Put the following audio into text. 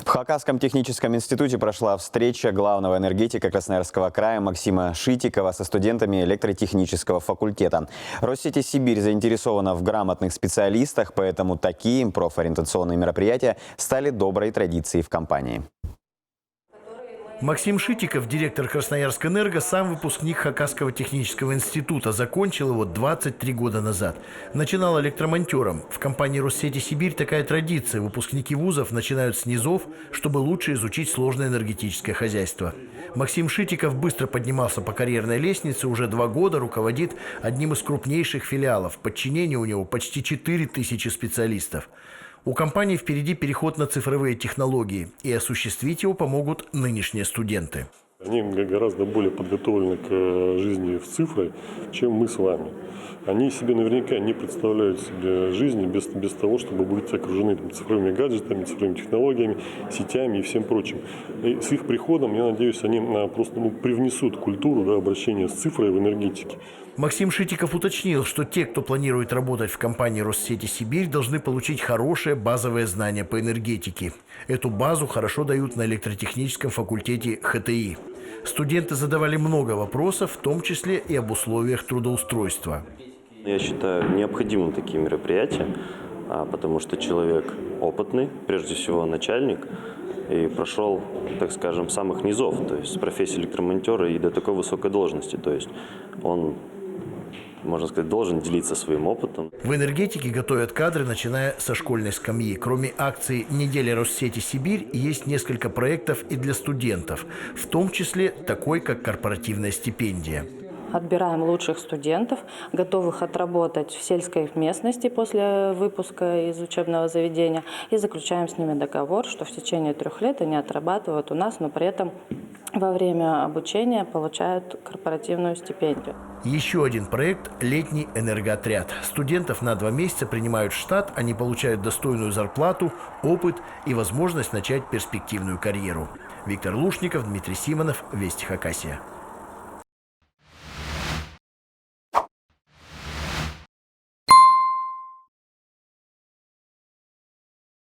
В Хакасском техническом институте прошла встреча главного энергетика Красноярского края Максима Шитикова со студентами электротехнического факультета. Россети Сибирь заинтересована в грамотных специалистах, поэтому такие профориентационные мероприятия стали доброй традицией в компании. Максим Шитиков, директор Красноярскэнерго, сам выпускник Хакасского технического института. Закончил его 23 года назад. Начинал электромонтером. В компании Россети Сибирь такая традиция. Выпускники вузов начинают с низов, чтобы лучше изучить сложное энергетическое хозяйство. Максим Шитиков быстро поднимался по карьерной лестнице. Уже 2 года руководит одним из крупнейших филиалов. В подчинении у него почти 4000 специалистов. У компании впереди переход на цифровые технологии, и осуществить его помогут нынешние студенты. Они гораздо более подготовлены к жизни в цифре, чем мы с вами. Они себе наверняка не представляют себе жизни без того, чтобы быть окружены цифровыми гаджетами, цифровыми технологиями, сетями и всем прочим. И с их приходом, я надеюсь, они просто привнесут культуру обращения с цифрой в энергетике. Максим Шитиков уточнил, что те, кто планирует работать в компании Россети Сибирь, должны получить хорошее базовое знание по энергетике. Эту базу хорошо дают на электротехническом факультете ХТИ. Студенты задавали много вопросов, в том числе и об условиях трудоустройства. Я считаю необходимым такие мероприятия, потому что человек опытный, прежде всего начальник, и прошел, так скажем, самых низов, то есть с профессии электромонтера и до такой высокой должности. То есть он, можно сказать, должен делиться своим опытом. В энергетике готовят кадры, начиная со школьной скамьи. Кроме акции «Недели Россети Сибирь» есть несколько проектов и для студентов, в том числе такой, как корпоративная стипендия. Отбираем лучших студентов, готовых отработать в сельской местности после выпуска из учебного заведения, и заключаем с ними договор, что в течение 3 лет они отрабатывают у нас, но при этом во время обучения получают корпоративную стипендию. Еще один проект – летний энергоотряд. Студентов на 2 месяца принимают в штат, они получают достойную зарплату, опыт и возможность начать перспективную карьеру. Виктор Лушников, Дмитрий Симонов, Вести Хакасия.